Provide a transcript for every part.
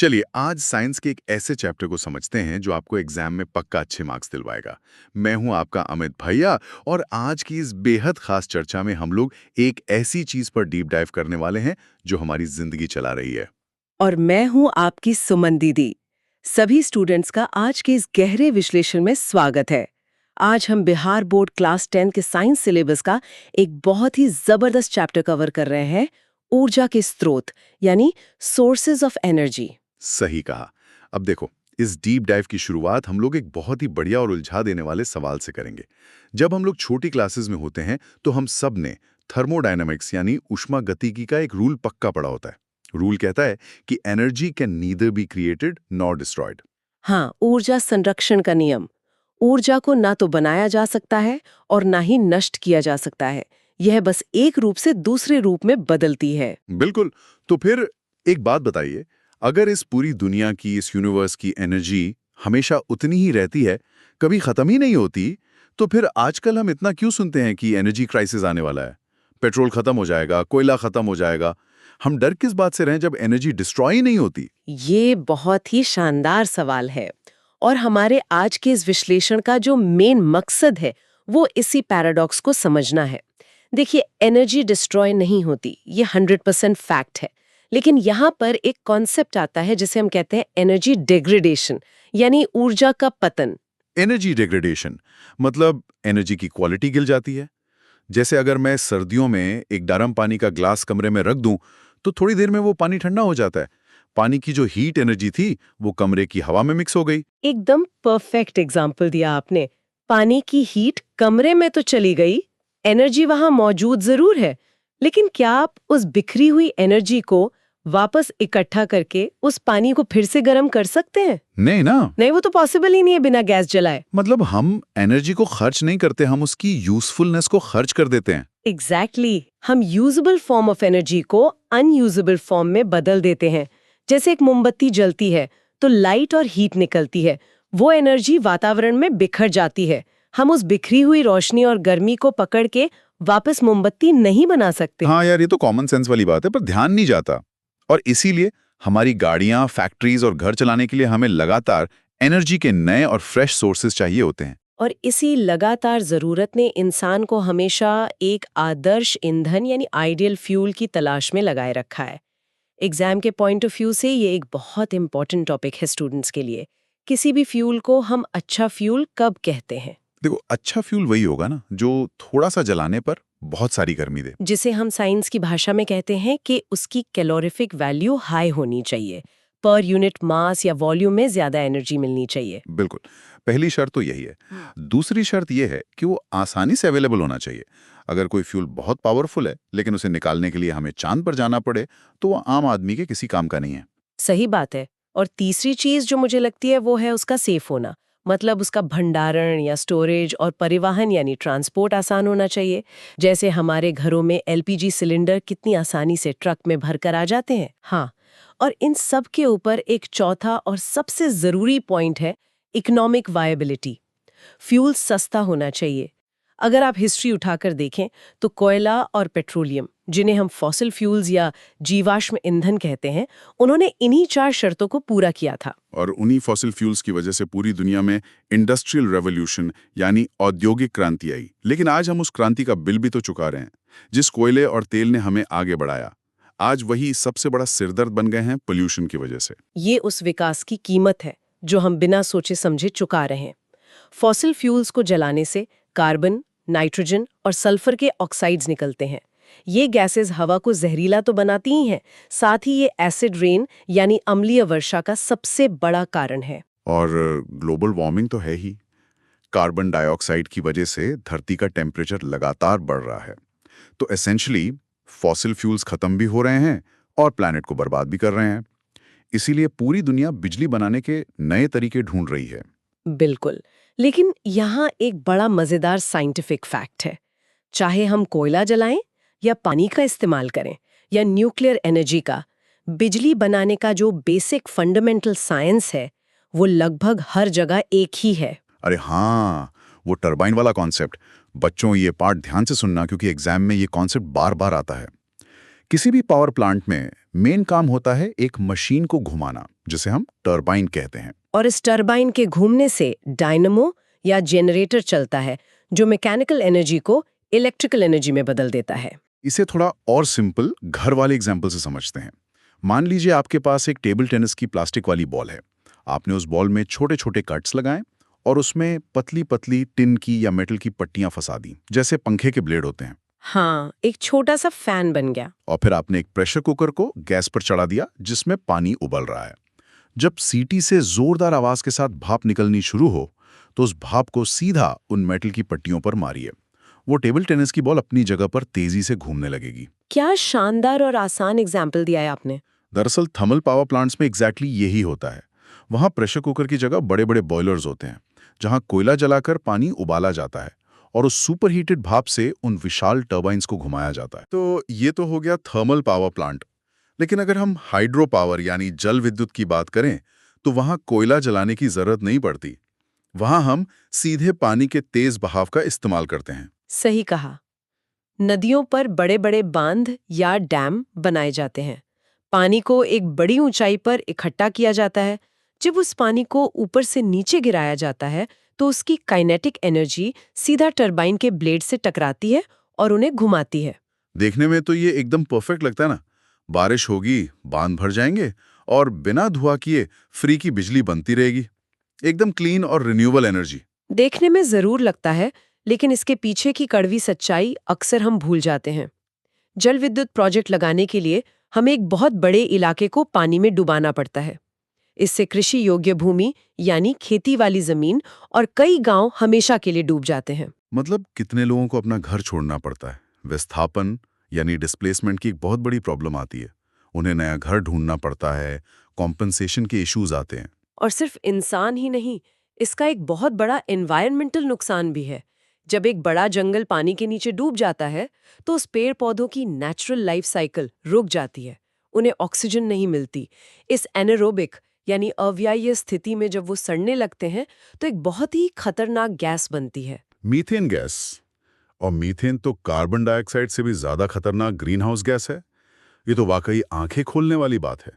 चलिए आज साइंस के एक ऐसे चैप्टर को समझते हैं जो आपको एग्जाम में पक्का अच्छे मार्क्स दिलवाएगा। मैं हूं आपका अमित भैया और आज की इस बेहद खास चर्चा में हम लोग एक ऐसी चीज पर डीप डाइव करने वाले हैं जो हमारी जिंदगी चला रही है। और मैं हूं आपकी सुमन दीदी। सभी स्टूडेंट्स का आज के इस गहरे विश्लेषण में स्वागत है। आज हम बिहार बोर्ड क्लास 10 के साइंस सिलेबस का एक बहुत ही जबरदस्त चैप्टर कवर कर रहे हैं, ऊर्जा के स्रोत यानी सोर्सेज ऑफ एनर्जी। सही कहा। अब देखो, इस डीप डाइव की शुरुआत हम लोग एक बहुत ही बढ़िया और उलझा देने वाले सवाल से करेंगे। जब हम लोग छोटी क्लासेस में होते हैं तो हम सब ने थर्मोडायनामिक्स यानी ऊष्मागतिकी का एक रूल पक्का पढ़ा होता है। रूल कहता है कि energy can neither be created nor destroyed. हाँ, ऊर्जा संरक्षण का नियम। ऊर्जा को ना तो बनाया जा सकता है और ना ही नष्ट किया जा सकता है। यह बस एक रूप से दूसरे रूप में बदलती है। बिल्कुल। तो फिर एक बात बताइए, अगर इस पूरी दुनिया की, इस यूनिवर्स की एनर्जी हमेशा उतनी ही रहती है, कभी खत्म ही नहीं होती, तो फिर आजकल हम इतना क्यों सुनते हैं कि एनर्जी क्राइसिस आने वाला है, पेट्रोल खत्म हो जाएगा, कोयला खत्म हो जाएगा। हम डर किस बात से रहें जब एनर्जी डिस्ट्रॉय ही नहीं होती? ये बहुत ही शानदार सवाल है और हमारे आज के इस विश्लेषण का जो मेन मकसद है वो इसी पैराडॉक्स को समझना है। देखिए, एनर्जी डिस्ट्रॉय नहीं होती, ये 100% फैक्ट है। लेकिन यहाँ पर एक कॉन्सेप्ट आता है जिसे हम कहते हैं एनर्जी डिग्रेडेशन, यानी ऊर्जा का पतन। एनर्जी डिग्रेडेशन मतलब एनर्जी की क्वालिटी गिर जाती है। जैसे अगर मैं सर्दियों में एक गर्म पानी का ग्लास कमरे में रख दूं, तो थोड़ी देर में वो पानी ठंडा हो जाता है। पानी की जो हीट एनर्जी थी वो कमरे की हवा में मिक्स हो गई। एकदम परफेक्ट एग्जाम्पल दिया आपने। पानी की हीट कमरे में तो चली गई, एनर्जी वहां मौजूद जरूर है, लेकिन क्या आप उस बिखरी हुई एनर्जी को वापस इकट्ठा करके उस पानी को फिर से गर्म कर सकते हैं? नहीं ना। नहीं, वो तो पॉसिबल ही नहीं है बिना गैस जलाए। मतलब हम एनर्जी को खर्च नहीं करते, हम उसकी यूजफुलनेस को खर्च कर देते हैं। एग्जैक्टली हम यूजेबल फॉर्म ऑफ एनर्जी को अनयूजेबल फॉर्म में बदल देते हैं। जैसे एक मोमबत्ती जलती है तो लाइट और हीट निकलती है, वो एनर्जी वातावरण में बिखर जाती है। हम उस बिखरी हुई रोशनी और गर्मी को पकड़ के वापस मोमबत्ती नहीं बना सकते। हाँ यार, ये तो कॉमन सेंस वाली बात है, पर ध्यान नहीं जाता। और इसीलिए हमारी गाड़ियां, फैक्ट्रीज और घर चलाने के लिए हमें लगातार एनर्जी के नए और फ्रेश सोर्सेज चाहिए होते हैं। और इसी लगातार जरूरत ने इंसान को हमेशा एक आदर्श ईंधन यानी आइडियल फ्यूल की तलाश में लगाए रखा है। एग्जाम के पॉइंट ऑफ व्यू से ये एक बहुत इंपॉर्टेंट टॉपिक है स्टूडेंट्स के लिए। किसी भी फ्यूल को हम अच्छा फ्यूल कब कहते हैं? देखो, अच्छा फ्यूल वही होगा ना जो थोड़ा सा जलाने पर बहुत सारी गर्मी दे। जिसे हम साइंस की भाषा में कहते हैं कि उसकी कैलोरीफिक वैल्यू हाई होनी चाहिए, पर यूनिट मास या वॉल्यूम में ज्यादा एनर्जी मिलनी चाहिए। बिल्कुल। पहली शर्त तो यही है। दूसरी शर्त यह है कि वो आसानी से अवेलेबल होना चाहिए। अगर कोई फ्यूल बहुत पावरफुल है लेकिन उसे निकालने के लिए हमें चांद पर जाना पड़े, तो वो आम आदमी के किसी काम का नहीं है। सही बात है। और तीसरी चीज जो मुझे लगती है वो है उसका सेफ होना। मतलब उसका भंडारण या स्टोरेज और परिवहन यानी ट्रांसपोर्ट आसान होना चाहिए। जैसे हमारे घरों में एलपीजी सिलेंडर कितनी आसानी से ट्रक में भरकर आ जाते हैं। हाँ, और इन सब के ऊपर एक चौथा और सबसे जरूरी पॉइंट है इकोनॉमिक वायबिलिटी। फ्यूल सस्ता होना चाहिए। अगर आप हिस्ट्री उठाकर देखें तो कोयला और पेट्रोलियम, जिन्हें हम फॉसिल फ्यूल्स या जीवाश्म ईंधन कहते हैं, उन्होंने इन्हीं 4 शर्तों को पूरा किया था। और उन्हीं फॉसिल फ्यूल्स की वजह से पूरी दुनिया में इंडस्ट्रियल रेवोल्यूशन यानी औद्योगिक क्रांति आई। लेकिन आज हम उस क्रांति का बिल भी तो चुका रहे हैं। जिस कोयले और तेल ने हमें आगे बढ़ाया, आज वही सबसे बड़ा सिरदर्द बन गए हैं पोल्यूशन की वजह से। ये उस विकास की कीमत है जो हम बिना सोचे समझे चुका रहे हैं। फॉसिल फ्यूल्स को जलाने से कार्बन, नाइट्रोजन और सल्फर के ऑक्साइड्स निकलते हैं। ये गैसेस हवा को जहरीला तो बनाती ही हैं, साथ ही ये एसिड रेन यानी अम्लीय वर्षा का सबसे बड़ा कारण है। और ग्लोबल वार्मिंग तो है ही। कार्बन डाइऑक्साइड की वजह से धरती का टेम्परेचर लगातार बढ़ रहा है। तो एसेंशियली फॉसिल फ्यूल्स खत्म भी हो रहे हैं और प्लैनेट को बर्बाद भी कर रहे हैं। इसीलिए पूरी दुनिया बिजली बनाने के नए तरीके ढूंढ रही है। बिल्कुल। लेकिन यहाँ एक बड़ा मजेदार साइंटिफिक फैक्ट है। चाहे हम कोयला जलाएं या पानी का इस्तेमाल करें या न्यूक्लियर एनर्जी का, बिजली बनाने का जो बेसिक फंडामेंटल साइंस है वो लगभग हर जगह एक ही है। अरे हाँ, वो टरबाइन वाला कॉन्सेप्ट। बच्चों, ये पार्ट ध्यान से सुनना क्योंकि एग्जाम में ये कॉन्सेप्ट बार बार आता है। किसी भी पावर प्लांट में मेन काम होता है एक मशीन को घुमाना। जिसे हम टरबाइन कहते हैं। और इस टरबाइन के घूमने से डायनमो या जनरेटर चलता है जो मैकेनिकल एनर्जी को इलेक्ट्रिकल एनर्जी में बदल देता है। इसे थोड़ा और सिंपल घर वाले एग्जाम्पल से समझते हैं। मान लीजिए आपके पास एक टेबल टेनिस की प्लास्टिक वाली बॉल है। आपने उस बॉल में छोटे छोटे कट्स लगाए और उसमें पतली पतली टिन की या मेटल की पट्टियां फंसा दी, जैसे पंखे के ब्लेड होते हैं। हाँ, एक छोटा सा फैन बन गया। और फिर आपने एक प्रेशर कुकर को गैस पर चढ़ा दिया जिसमें पानी उबल रहा है। जब सीटी से जोरदार आवाज के साथ भाप निकलनी शुरू हो तो उस भाप को सीधा उन मेटल की पट्टियों पर मारिए। वो टेबल टेनिस की बॉल अपनी जगह पर तेजी से घूमने लगेगी। क्या शानदार और आसान एग्जाम्पल दिया है आपने। दरअसल थर्मल पावर प्लांट्स में एग्जैक्टली यही होता है। वहां प्रेशर कुकर की जगह बड़े बड़े बॉयलर्स होते हैं जहां कोयला जलाकर पानी उबाला जाता है और उस सुपर हीटेड भाप से उन विशाल टर्बाइंस को घुमाया जाता है। तो ये तो हो गया थर्मल पावर प्लांट। लेकिन अगर हम हाइड्रो पावर यानी जल विद्युत की बात करें तो वहां कोयला जलाने की जरूरत नहीं पड़ती। वहां हम सीधे पानी के तेज बहाव का इस्तेमाल करते हैं। सही कहा। नदियों पर बड़े बड़े बांध या डैम बनाए जाते हैं। पानी को एक बड़ी ऊंचाई पर इकट्ठा किया जाता है। जब उस पानी को ऊपर से नीचे गिराया जाता है तो उसकी काइनेटिक एनर्जी सीधा टरबाइन के ब्लेड से टकराती है और उन्हें घुमाती है। देखने में तो ये एकदम परफेक्ट लगता है ना। बारिश होगी, बांध भर जाएंगे और बिना धुआं किए फ्री की बिजली बनती रहेगी। एकदम क्लीन और रिन्यूएबल एनर्जी। देखने में जरूर लगता है, लेकिन इसके पीछे की कड़वी सच्चाई अक्सर हम भूल जाते हैं। जल विद्युत प्रोजेक्ट लगाने के लिए हमें एक बहुत बड़े इलाके को पानी में डुबाना पड़ता है। इससे कृषि योग्य भूमि यानी खेती वाली जमीन और कई गांव हमेशा के लिए डूब जाते हैं। मतलब कितने लोगों को अपना घर छोड़ना पड़ता है। विस्थापन यानी डिस्प्लेसमेंट की एक बहुत बड़ी प्रॉब्लम आती है। उन्हें नया घर ढूंढना पड़ता है, कॉम्पनसेशन के इश्यूज आते हैं। और सिर्फ इंसान ही नहीं, इसका एक बहुत बड़ा एनवायरमेंटल नुकसान भी है। जब एक बड़ा जंगल पानी के नीचे डूब जाता है तो उस पेड़ पौधों की नेचुरल लाइफ साइकिल रुक जाती है। उन्हें ऑक्सीजन नहीं मिलती। इस एनारोबिक यानी अव्याय्य स्थिति में जब वो सड़ने लगते हैं तो एक बहुत ही खतरनाक गैस बनती है, मीथेन गैस। और मीथेन तो कार्बन डाइऑक्साइड से भी ज्यादा खतरनाक ग्रीन हाउस गैस है। ये तो वाकई आंखें खोलने वाली बात है।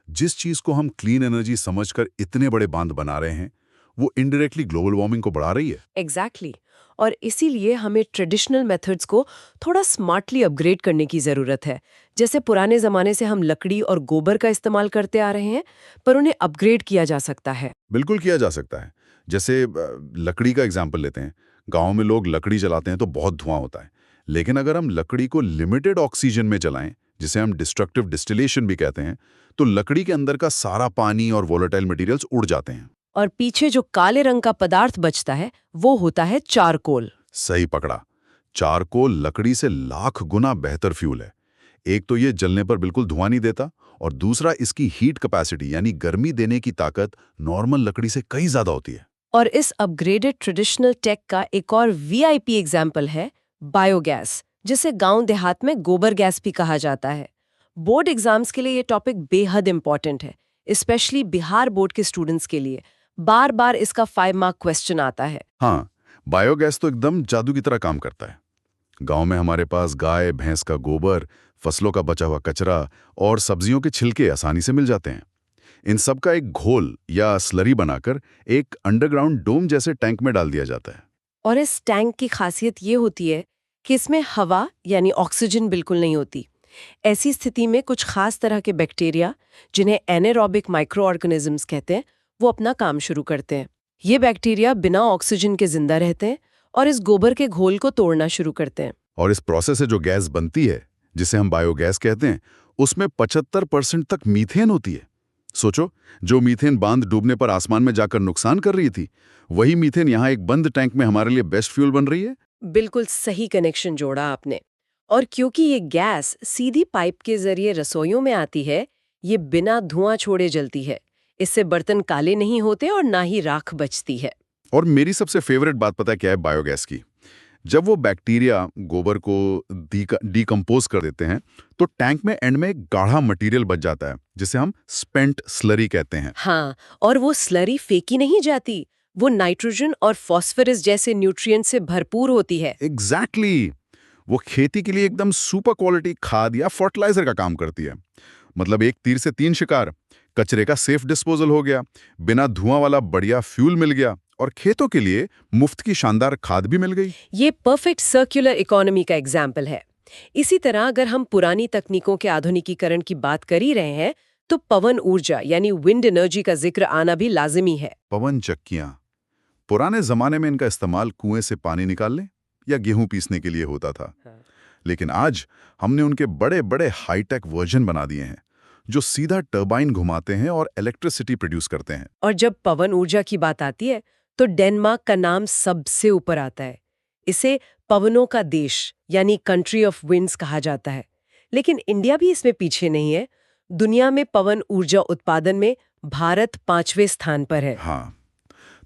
जिस चीज को हम क्लीन एनर्जी समझकर इतने बड़े बांध बना रहे हैं, वो इनडायरेक्टली ग्लोबल वार्मिंग को बढ़ा रही है। एग्जैक्टली। और इसीलिए हमें ट्रेडिशनल मेथड्स को थोड़ा स्मार्टली अपग्रेड करने की ज़रूरत है। जैसे पुराने ज़माने से हम लकड़ी और गोबर का इस्तेमाल करते आ रहे हैं, पर उन्हें अपग्रेड किया जा सकता है। बिल्कुल किया जा सकता है। जैसे लकड़ी का एग्जाम्पल लेते हैं। गांव में लोग लकड़ी जलाते हैं तो बहुत धुआं होता है। लेकिन अगर हम लकड़ी को लिमिटेड ऑक्सीजन में जलाएं, जिसे हम डिस्ट्रक्टिव डिस्टिलेशन भी कहते हैं, तो लकड़ी के अंदर का सारा पानी और वोलेटाइल मटेरियल्स उड़ जाते हैं। और पीछे जो काले रंग का पदार्थ बचता है वो होता है चारकोल। सही पकड़ा। चारकोल लकड़ी से लाख गुना बेहतर फ्यूल है। एक तो ये जलने पर बिल्कुल धुआं नहीं देता और दूसरा इसकी हीट कैपेसिटी यानी गर्मी देने की ताकत नॉर्मल लकड़ी से कई ज्यादा होती है। और इस अपग्रेडेड ट्रेडिशनल टेक का एक और वीआईपी एग्जाम्पल है बायोगैस, जिसे गांव देहात में गोबर गैस भी कहा जाता है। बोर्ड एग्जाम्स के लिए ये टॉपिक बेहद इंपॉर्टेंट है, स्पेशली बिहार बोर्ड के स्टूडेंट्स के लिए। बार बार इसका 5 मार्क क्वेश्चन आता है। हाँ, बायोगैस तो एकदम जादू की तरह काम करता है। गांव में हमारे पास गाय भैंस का गोबर, फसलों का बचा हुआ कचरा और सब्जियों के छिलके आसानी से मिल जाते हैं। इन सब का एक घोल या स्लरी बनाकर एक अंडरग्राउंड डोम जैसे टैंक में डाल दिया जाता है। और इस टैंक की खासियत ये होती है कि इसमें हवा यानी ऑक्सीजन बिल्कुल नहीं होती। ऐसी स्थिति में कुछ खास तरह के बैक्टीरिया, जिन्हें एनारोबिक माइक्रो ऑर्गेनिजम्स कहते हैं, वो अपना काम शुरू करते हैं। ये बैक्टीरिया बिना ऑक्सीजन के जिंदा रहते हैं और इस गोबर के घोल को तोड़ना शुरू करते हैं। और इस प्रोसेस से जो गैस बनती है, जिसे हम बायोगैस कहते हैं, उसमें 75% तक मीथेन होती है। सोचो, जो मीथेन बांध डूबने पर आसमान में जाकर नुकसान कर रही थी, वही मीथेन यहाँ एक बंद टैंक में हमारे लिए बेस्ट फ्यूल बन रही है। बिल्कुल सही कनेक्शन जोड़ा आपने। और क्योंकि ये गैस सीधी पाइप के जरिए रसोइयों में आती है, ये बिना धुआं छोड़े जलती है। इससे बर्तन काले नहीं होते और ना ही राख बचती है। और मेरी सबसे फेवरेट बात पता है क्या है बायोगैस की? जब वो बैक्टीरिया गोबर को डीकम्पोज कर देते हैं तो टैंक में एंड में एक गाढ़ा मटेरियल बच जाता है, जिसे हम स्पेंट स्लरी कहते हैं। हाँ, और वो स्लरी फेंकी नहीं जाती। वो नाइट्रोजन और फास्फोरस जैसे न्यूट्रिएंट से भरपूर होती है। एग्जैक्टली। वो खेती के लिए एकदम सुपर क्वालिटी खाद या फर्टिलाइजर का काम करती है। मतलब एक तीर से तीन शिकार। कचरे का सेफ डिस्पोजल हो गया, बिना धुआं वाला बढ़िया फ्यूल मिल गया और खेतों के लिए मुफ्त की शानदार खाद भी मिल गई। ये परफेक्ट सर्कुलर इकोनॉमी का एग्जाम्पल है। इसी तरह अगर हम पुरानी तकनीकों के आधुनिकीकरण की बात कर ही रहे हैं तो पवन ऊर्जा यानी विंड एनर्जी का जिक्र आना भी लाजिमी है। पवन चक्कियां, पुराने जमाने में इनका इस्तेमाल कुएं से पानी निकालने या गेहूं पीसने के लिए होता था। लेकिन आज हमने उनके बड़े बड़े हाईटेक वर्जन बना दिए हैं जो सीधा टर्बाइन घुमाते हैं और इलेक्ट्रिसिटी प्रोड्यूस करते हैं। और जब पवन ऊर्जा की बात आती है तो डेनमार्क का नाम सबसे ऊपर आता है। इसे पवनों का देश यानी कंट्री ऑफ विंड्स कहा जाता है। लेकिन इंडिया भी इसमें पीछे नहीं है। दुनिया में पवन ऊर्जा उत्पादन में भारत 5वें स्थान पर है। हाँ,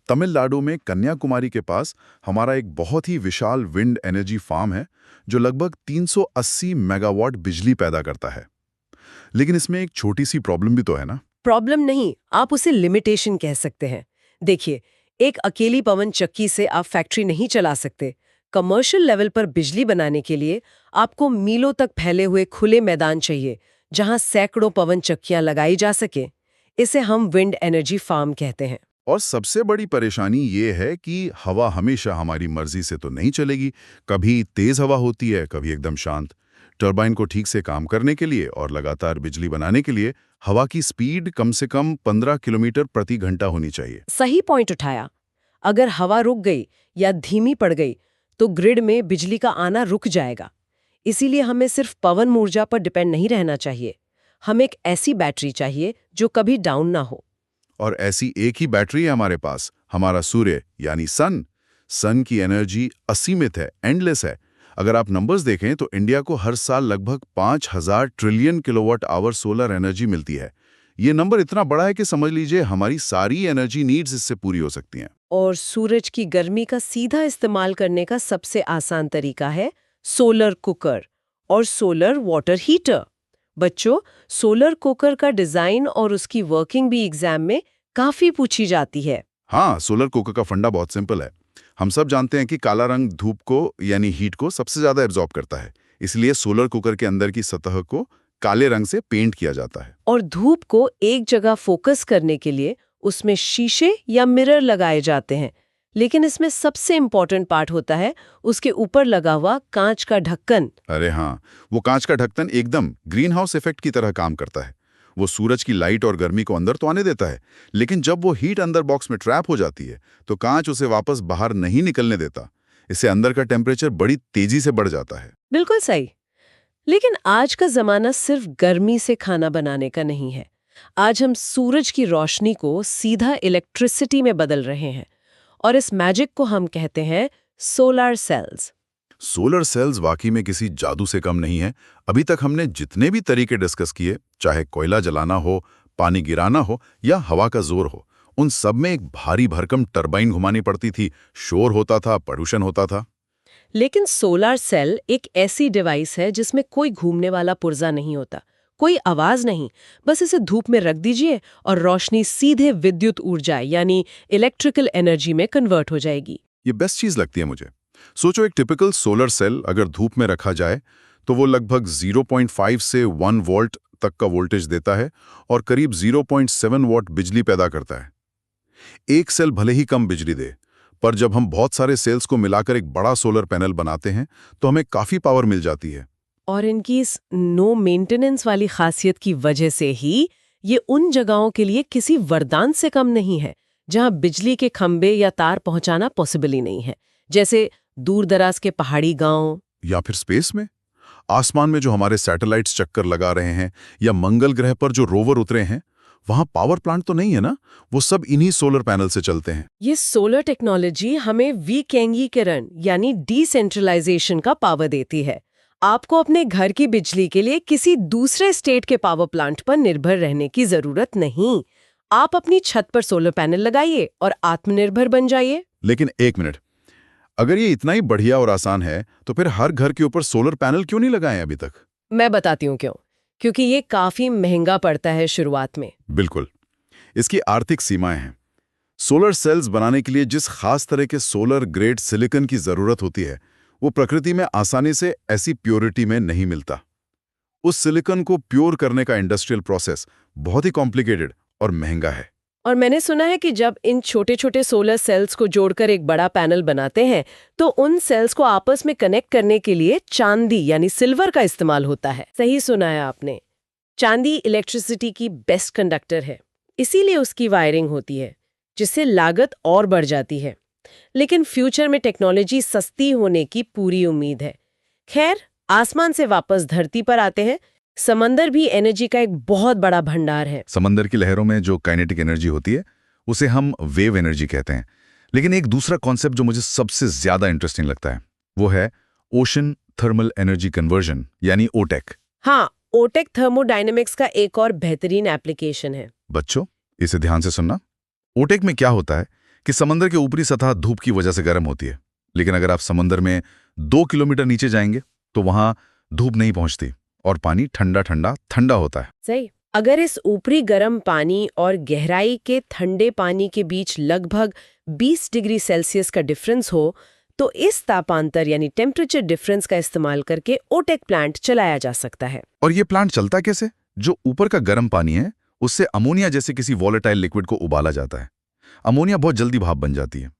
तमिलनाडु में कन्याकुमारी के पास हमारा एक बहुत ही विशाल विंड एनर्जी फार्म है जो लगभग 380 मेगावाट बिजली पैदा करता है। लेकिन इसमें एक छोटी सी प्रॉब्लम भी तो है ना? प्रॉब्लम नहीं, आप उसे लिमिटेशन कह सकते हैं। देखिए, एक अकेली पवन चक्की से आप फैक्ट्री नहीं चला सकते। कमर्शियल लेवल पर बिजली बनाने के लिए आपको मीलों तक फैले हुए खुले मैदान चाहिए जहां सैकड़ों पवन चक्कियां लगाई जा सके। इसे हम विंड एनर्जी फार्म कहते हैं। और सबसे बड़ी परेशानी ये है कि हवा हमेशा हमारी मर्जी से तो नहीं चलेगी। कभी तेज हवा होती है, कभी एकदम शांत। टरबाइन को ठीक से काम करने के लिए और लगातार बिजली बनाने के लिए हवा की स्पीड कम से कम 15 किलोमीटर प्रति घंटा होनी चाहिए। सही पॉइंट उठाया। अगर हवा रुक गई या धीमी पड़ गई तो ग्रिड में बिजली का आना रुक जाएगा। इसीलिए हमें सिर्फ पवन ऊर्जा पर डिपेंड नहीं रहना चाहिए। हमें एक ऐसी बैटरी चाहिए जो कभी डाउन ना हो। और ऐसी एक ही बैटरी है हमारे पास, हमारा सूर्य यानी सन। सन की एनर्जी असीमित है, एंडलेस है। अगर आप नंबर्स देखें तो इंडिया को हर साल लगभग 5000 trillion kilowatt hour solar energy मिलती है। ये नंबर इतना बड़ा है कि समझ लीजिए हमारी सारी एनर्जी नीड्स इससे पूरी हो सकती हैं। और सूरज की गर्मी का सीधा इस्तेमाल करने का सबसे आसान तरीका है सोलर कुकर और सोलर वाटर हीटर। बच्चों, सोलर कुकर का डिजाइन और उसकी वर्किंग भी एग्जाम में काफी पूछी जाती है। हाँ, सोलर कुकर का फंडा बहुत सिंपल है। हम सब जानते हैं कि काला रंग धूप को यानी हीट को सबसे ज्यादा एब्जॉर्ब करता है। इसलिए सोलर कुकर के अंदर की सतह को काले रंग से पेंट किया जाता है। और धूप को एक जगह फोकस करने के लिए उसमें शीशे या मिरर लगाए जाते हैं। लेकिन इसमें सबसे इम्पोर्टेंट पार्ट होता है उसके ऊपर लगा हुआ कांच का ढक्कन। अरे हाँ, वो कांच का ढक्कन एकदम ग्रीन हाउस इफेक्ट की तरह काम करता है। वो सूरज की लाइट और गर्मी को अंदर तो आने देता है, लेकिन जब वो हीट अंदर बॉक्स में ट्रैप हो जाती है तो कांच उसे वापस बाहर नहीं निकलने देता। इससे अंदर का टेम्परेचर बड़ी तेजी से बढ़ जाता है। बिल्कुल सही। लेकिन आज का जमाना सिर्फ गर्मी से खाना बनाने का नहीं है। आज हम सूरज की रोशनी को सीधा इलेक्ट्रिसिटी में बदल रहे हैं और इस मैजिक को हम कहते हैं सोलर सेल्स। सोलर सेल्स वाकई में किसी जादू से कम नहीं है। अभी तक हमने जितने भी तरीके डिस्कस किए, चाहे कोयला जलाना हो, पानी गिराना हो या हवा का जोर हो, उन सब में एक भारी भरकम टरबाइन घुमानी पड़ती थी, शोर होता था, प्रदूषण होता था। लेकिन सोलर सेल एक ऐसी डिवाइस है जिसमें कोई घूमने वाला पुर्जा नहीं होता, कोई आवाज नहीं। बस इसे धूप में रख दीजिए और रोशनी सीधे विद्युत ऊर्जा यानी इलेक्ट्रिकल एनर्जी में कन्वर्ट हो जाएगी। ये बेस्ट चीज लगती है मुझे। सोचो, एक टिपिकल सोलर सेल अगर धूप में रखा जाए तो वो लगभग 0.5 से 1 वोल्ट तक का वोल्टेज देता है और करीब 0.7 वॉट बिजली पैदा करता है। एक सेल भले ही कम बिजली दे, पर जब हम बहुत सारे सेल्स को मिलाकर एक बड़ा सोलर पैनल बनाते हैं तो हमें काफी पावर मिल जाती है। और इनकी इस नो मेंटेनेंस वाली खासियत की वजह से ही ये उन जगहों के लिए किसी वरदान से कम नहीं है जहां बिजली के खंभे या तार पहुंचाना पॉसिबल ही नहीं है, जैसे दूर दराज के पहाड़ी गांव या फिर स्पेस में, आसमान में जो हमारे सैटेलाइट्स चक्कर लगा रहे हैं या मंगल ग्रह पर जो रोवर उतरे हैं, वहां पावर प्लांट तो नहीं है ना, वो सब इन्हीं सोलर पैनल से चलते हैं। ये सोलर टेक्नोलॉजी हमें विकेंद्रीकरण यानी डिसेंट्रलाइजेशन का पावर देती है। आपको अपने घर की बिजली के लिए किसी दूसरे स्टेट के पावर प्लांट पर निर्भर रहने की जरूरत नहीं। आप अपनी छत पर सोलर पैनल लगाइए और आत्मनिर्भर बन जाइए। लेकिन एक मिनट, अगर ये इतना ही बढ़िया और आसान है तो फिर हर घर के ऊपर सोलर पैनल क्यों नहीं लगाए अभी तक? मैं बताती हूँ क्यों। क्योंकि ये काफी महंगा पड़ता है शुरुआत में। बिल्कुल, इसकी आर्थिक सीमाएं हैं। सोलर सेल्स बनाने के लिए जिस खास तरह के सोलर ग्रेड सिलिकॉन की जरूरत होती है, वो प्रकृति में आसानी से ऐसी प्योरिटी में नहीं मिलता। उस सिलिकॉन को प्योर करने का इंडस्ट्रियल प्रोसेस बहुत ही कॉम्प्लिकेटेड और महंगा है। और मैंने सुना है कि जब इन छोटे छोटे सोलर सेल्स को जोड़कर एक बड़ा पैनल बनाते हैं तो उन सेल्स को आपस में कनेक्ट करने के लिए चांदी यानी सिल्वर का इस्तेमाल होता है। सही सुना है आपने। चांदी इलेक्ट्रिसिटी की बेस्ट कंडक्टर है, इसीलिए उसकी वायरिंग होती है, जिससे लागत और बढ़ जाती है। लेकिन फ्यूचर में टेक्नोलॉजी सस्ती होने की पूरी उम्मीद है। खैर, आसमान से वापस धरती पर आते हैं। समंदर भी एनर्जी का एक बहुत बड़ा भंडार है। समंदर की लहरों में जो काइनेटिक एनर्जी होती है उसे हम वेव एनर्जी कहते हैं। लेकिन एक दूसरा कॉन्सेप्ट जो मुझे सबसे ज्यादा इंटरेस्टिंग लगता है वो है ओशन थर्मल एनर्जी कन्वर्जन यानी ओटेक। हाँ, ओटेक थर्मोडायनेमिक्स का एक और बेहतरीन एप्लीकेशन है। बच्चों, इसे ध्यान से सुनना। ओटेक में क्या होता है कि समंदर की ऊपरी सतह धूप की वजह से गर्म होती है, लेकिन अगर आप समंदर में 2 किलोमीटर नीचे जाएंगे तो वहां धूप नहीं पहुंचती और पानी ठंडा ठंडा ठंडा होता है। सही। अगर इस ऊपरी गर्म पानी और गहराई के ठंडे पानी के बीच लगभग 20 डिग्री सेल्सियस का डिफरेंस हो तो इस तापांतर यानी टेम्परेचर डिफरेंस का इस्तेमाल करके ओटेक प्लांट चलाया जा सकता है। और ये प्लांट चलता कैसे? जो ऊपर का गर्म पानी है उससे अमोनिया जैसे किसी वॉलेटाइल लिक्विड को उबाला जाता है। अमोनिया बहुत जल्दी भाप बन जाती है।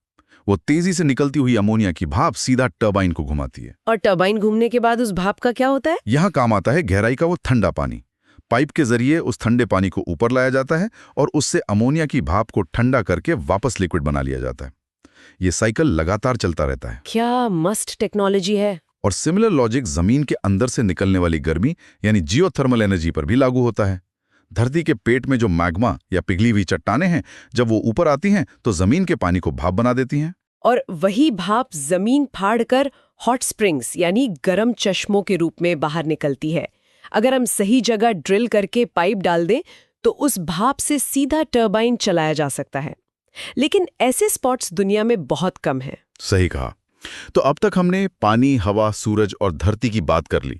वो तेजी से निकलती हुई अमोनिया की भाप सीधा टरबाइन को घुमाती है। और टरबाइन घूमने के बाद उस भाप का क्या होता है? यहाँ काम आता है गहराई का वो ठंडा पानी। पाइप के जरिए उस ठंडे पानी को ऊपर लाया जाता है और उससे अमोनिया की भाप को ठंडा करके वापस लिक्विड बना लिया जाता है। ये साइकिल लगातार चलता रहता है। क्या मस्त टेक्नोलॉजी है। और सिमिलर लॉजिक जमीन के अंदर से निकलने वाली गर्मी यानी जियोथर्मल एनर्जी पर भी लागू होता है। धरती के पेट में जो मैग्मा या पिघली हुई चट्टानें हैं, जब वो ऊपर आती हैं तो जमीन के पानी को भाप बना देती हैं। और वही भाप जमीन फाड़कर हॉट स्प्रिंग्स यानी गर्म चश्मों के रूप में बाहर निकलती है। अगर हम सही जगह ड्रिल करके पाइप डाल दें तो उस भाप से सीधा टरबाइन चलाया जा सकता है। लेकिन ऐसे स्पॉट्स दुनिया में बहुत कम हैं। सही कहा। तो अब तक हमने पानी, हवा, सूरज और धरती की बात कर ली,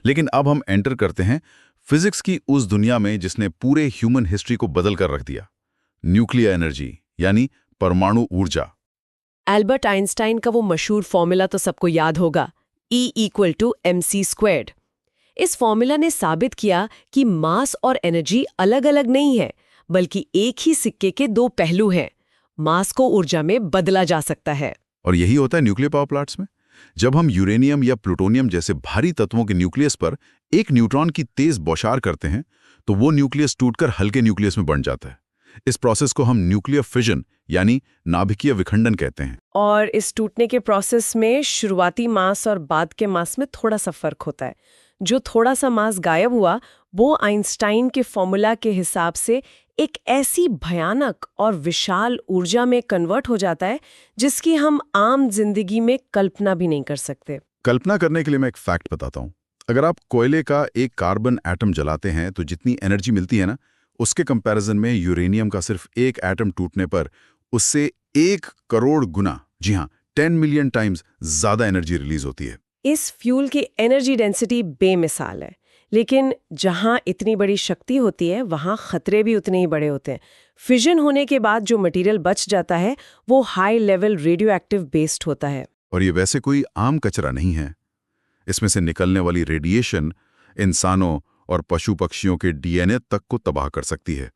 लेकिन अब हम एंटर करते हैं फिजिक्स की उस दुनिया में जिसने पूरे ह्यूमन हिस्ट्री को बदल कर रख दिया। न्यूक्लियर एनर्जी यानी परमाणु ऊर्जा। एल्बर्ट आइंस्टाइन का वो मशहूर फॉर्मूला तो सबको याद होगा, E=mc²। इस फॉर्मूला ने साबित किया कि मास और एनर्जी अलग अलग नहीं है, बल्कि एक ही सिक्के के दो पहलू हैं। मास को ऊर्जा में बदला जा सकता है। और यही होता है न्यूक्लियर पावर प्लांट्स में। जब हम यूरेनियम या प्लूटोनियम जैसे भारी तत्वों के न्यूक्लियस पर एक न्यूट्रॉन की तेज बौछार करते हैं तो वो न्यूक्लियस टूटकर हल्के न्यूक्लियस में बन जाता है। इस प्रोसेस को हम न्यूक्लियर फिजन यानी नाभिकीय विखंडन कहते हैं। और इस टूटने के प्रोसेस में शुरुआती मास और बाद के मास में थोड़ा सा फर्क होता है। जो थोड़ा सा मास गायब हुआ वो आइंस्टाइन के फॉर्मूला के हिसाब से एक ऐसी भयानक और विशाल ऊर्जा में कन्वर्ट हो जाता है जिसकी हम आम जिंदगी में कल्पना भी नहीं कर सकते। कल्पना करने के लिए मैं एक फैक्ट बताता हूँ। अगर आप कोयले का एक कार्बन एटम जलाते हैं तो जितनी एनर्जी मिलती है ना, उसके कंपैरिजन में यूरेनियम का सिर्फ एक एटम टूटने पर उससे 1 करोड़ गुना, जी हाँ 10 मिलियन टाइम्स ज्यादा एनर्जी रिलीज होती है। इस फ्यूल की एनर्जी डेंसिटी बेमिसाल है, लेकिन जहां इतनी बड़ी शक्ति होती है वहां खतरे भी उतने ही बड़े होते हैं। फिजन होने के बाद जो मटेरियल बच जाता है वो high level radio active based होता है। और ये वैसे कोई आम कचरा नहीं है। इसमें से निकलने वाली रेडिएशन इंसानों और पशु पक्षियों के डीएनए तक को तबाह कर सकती है।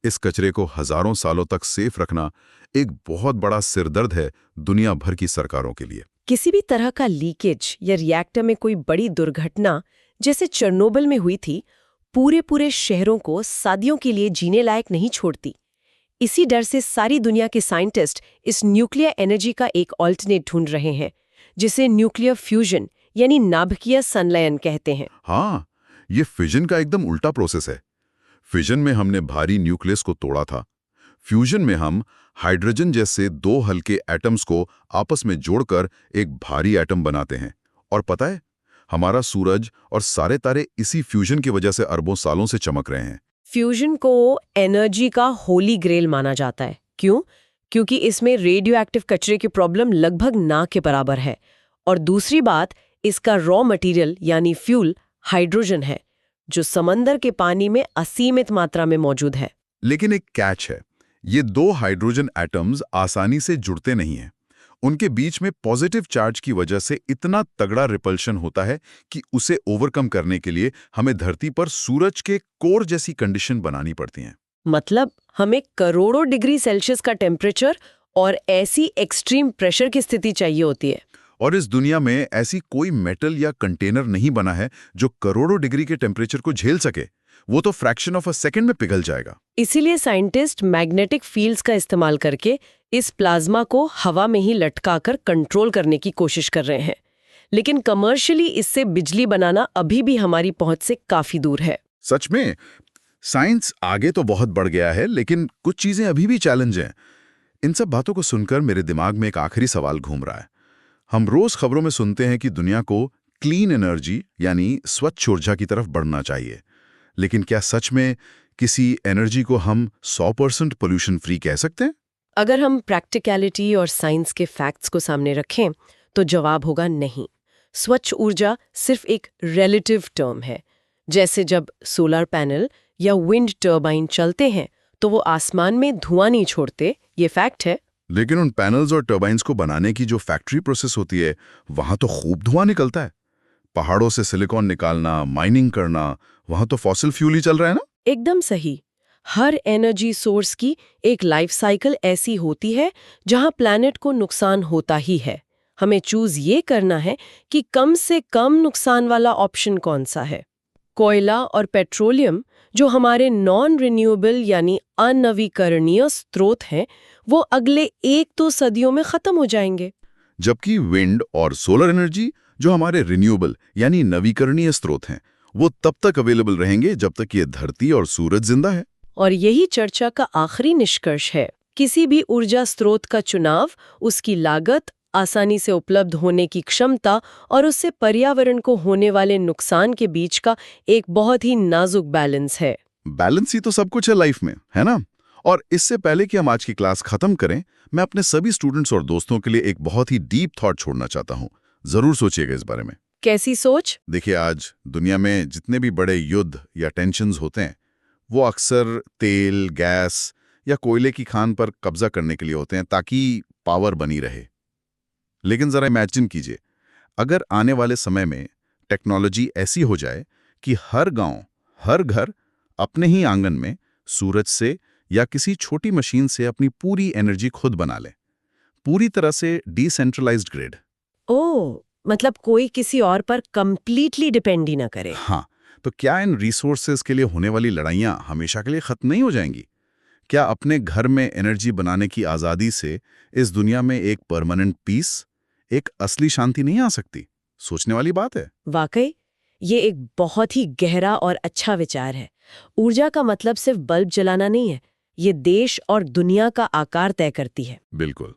इस कचरे को हजारों सालों तक सेफ रखना एक बहुत बड़ा सिरदर्द है दुनिया भर की सरकारों के लिए। किसी भी तरह का लीकेज या रिएक्टर में कोई बड़ी दुर्घटना जैसे चेरनोबिल में हुई थी, पूरे शहरों को सदियों के लिए जीने लायक नहीं छोड़ती। इसी डर से सारी दुनिया के साइंटिस्ट इस न्यूक्लियर एनर्जी का एक ऑल्टरनेट ढूंढ रहे हैं, जिसे न्यूक्लियर फ्यूजन यानी नाभिकीय संलयन कहते हैं। हाँ, ये फिजन का एकदम उल्टा प्रोसेस है। फिजन में हमने भारी न्यूक्लियस को तोड़ा था। फ्यूजन में हम हाइड्रोजन जैसे 2 हल्के एटम्स को आपस में जोड़कर एक भारी एटम बनाते हैं। और पता है, हमारा सूरज और सारे तारे इसी फ्यूजन की वजह से अरबों सालों से चमक रहे हैं। फ्यूजन को एनर्जी का होली ग्रेल माना जाता है। क्यों? क्योंकि इसमें रेडियो एक्टिव कचरे की प्रॉब्लम लगभग ना के बराबर है। और दूसरी बात, इसका रॉ मटेरियल यानी फ्यूल हाइड्रोजन है, जो समंदर के पानी में असीमित मात्रा में मौजूद है। लेकिन एक कैच है, ये 2 हाइड्रोजन एटम्स आसानी से जुड़ते नहीं हैं उनके बीच में पॉजिटिव चार्ज की वजह से इतना तगड़ा रिपल्शन होता है कि उसे ओवरकम करने के लिए हमें धरती पर सूरज के कोर जैसी कंडीशन बनानी पड़ती हैं। मतलब हमें करोड़ों डिग्री सेल्सियस का टेम्परेचर और ऐसी एक्सट्रीम प्रेशर की स्थिति चाहिए होती है। और इस दुनिया में ऐसी कोई मेटल या कंटेनर नहीं बना है जो करोड़ों डिग्री के टेम्परेचर को झेल सके। वो तो फ्रैक्शन ऑफ अ सेकेंड में पिघल जाएगा। इसीलिए साइंटिस्ट मैग्नेटिक फील्ड्स का इस्तेमाल करके इस प्लाज्मा को हवा में ही लटकाकर कंट्रोल करने की कोशिश कर रहे हैं। लेकिन कमर्शियली इससे बिजली बनाना अभी भी हमारी पहुंच से काफी दूर है। सच में साइंस आगे तो बहुत बढ़ गया है, लेकिन कुछ चीजें अभी भी चैलेंज हैं। इन सब बातों को सुनकर मेरे दिमाग में एक आखिरी सवाल घूम रहा है। हम रोज खबरों में सुनते हैं कि दुनिया को क्लीन एनर्जी यानी स्वच्छ ऊर्जा की तरफ बढ़ना चाहिए, लेकिन क्या सच में किसी एनर्जी को हम 100% पोल्यूशन फ्री कह सकते हैं? अगर हम प्रैक्टिकलिटी और साइंस के फैक्ट्स को सामने रखें तो जवाब होगा नहीं। स्वच्छ ऊर्जा सिर्फ एक रिलेटिव टर्म है। जैसे जब सोलर पैनल या विंड टर्बाइन चलते हैं तो वो आसमान में धुआं नहीं छोड़ते, ये फैक्ट है। लेकिन उन पैनल्स और टर्बाइंस को बनाने की जो फैक्ट्री प्रोसेस होती है, वहां तो खूब धुआं निकलता है। पहाड़ों से सिलिकॉन निकालना, माइनिंग करना, वहां तो फॉसिल फ्यूल ही चल रहा है ना? एकदम सही। हर एनर्जी सोर्स की एक लाइफ साइकिल ऐसी होती है जहां प्लैनेट को नुकसान होता ही है। हमें चूज ये करना है कि कम से कम नुकसान वाला ऑप्शन कौन सा है। कोयला और पेट्रोलियम जो हमारे नॉन रिन्यूएबल यानी अननवीकरणीय स्रोत हैं, वो अगले 1-2 सदियों में खत्म हो जाएंगे। जबकि विंड और सोलर एनर्जी जो हमारे रिन्यूएबल यानी नवीकरणीय स्रोत हैं, वो तब तक अवेलेबल रहेंगे जब तक ये धरती और सूरज जिंदा है। और यही चर्चा का आखिरी निष्कर्ष है। किसी भी ऊर्जा स्रोत का चुनाव, उसकी लागत, आसानी से उपलब्ध होने की क्षमता और उससे पर्यावरण को होने वाले नुकसान के बीच का एक बहुत ही नाजुक बैलेंस है। बैलेंस ही तो सब कुछ है लाइफ में, है ना? और इससे पहले कि हम आज की क्लास खत्म करें, मैं अपने सभी स्टूडेंट्स और दोस्तों के लिए एक बहुत ही डीप थॉट छोड़ना चाहता हूँ। जरूर सोचिएगा इस बारे में। कैसी सोच? देखिए, आज दुनिया में जितने भी बड़े युद्ध या टेंशन्स होते हैं, वो अक्सर तेल, गैस या कोयले की खान पर कब्जा करने के लिए होते हैं ताकि पावर बनी रहे। लेकिन जरा इमेजिन कीजिए, अगर आने वाले समय में टेक्नोलॉजी ऐसी हो जाए कि हर गांव, हर घर अपने ही आंगन में सूरज से या किसी छोटी मशीन से अपनी पूरी एनर्जी खुद बना ले, पूरी तरह से डिसेंट्रलाइज्ड ग्रिड। ओह, मतलब कोई किसी और पर कंप्लीटली डिपेंड ही ना करे। हाँ, तो क्या इन रिसोर्सेज के लिए होने वाली लड़ाइयाँ हमेशा के लिए खत्म नहीं हो जाएंगी? क्या अपने घर में एनर्जी बनाने की आज़ादी से इस दुनिया में एक परमानेंट पीस, एक असली शांति नहीं आ सकती? सोचने वाली बात है। वाकई ये एक बहुत ही गहरा और अच्छा विचार है। ऊर्जा का मतलब सिर्फ बल्ब जलाना नहीं है, ये देश और दुनिया का आकार तय करती है। बिल्कुल।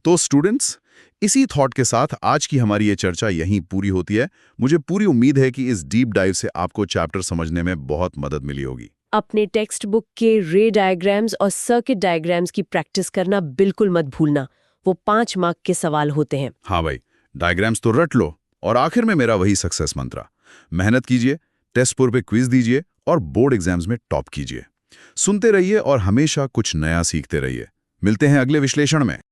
तो स्टूडेंट्स, इसी थॉट के साथ आज की हमारी ये चर्चा यहीं पूरी होती है। मुझे पूरी उम्मीद है कि इस डीप डाइव से आपको चैप्टर समझने में बहुत मदद मिली होगी। अपने टेक्स्ट बुक के रे डायग्राम्स और सर्किट डायग्राम्स की प्रैक्टिस करना बिल्कुल मत भूलना। वो 5 मार्क के सवाल होते हैं। हाँ भाई, डायग्राम्स तो रट लो। और आखिर में मेरा वही सक्सेस मंत्रा, मेहनत कीजिए, टेस्ट पे क्विज दीजिए और बोर्ड एग्जाम्स में टॉप कीजिए। सुनते रहिए और हमेशा कुछ नया सीखते रहिए। मिलते हैं अगले विश्लेषण में।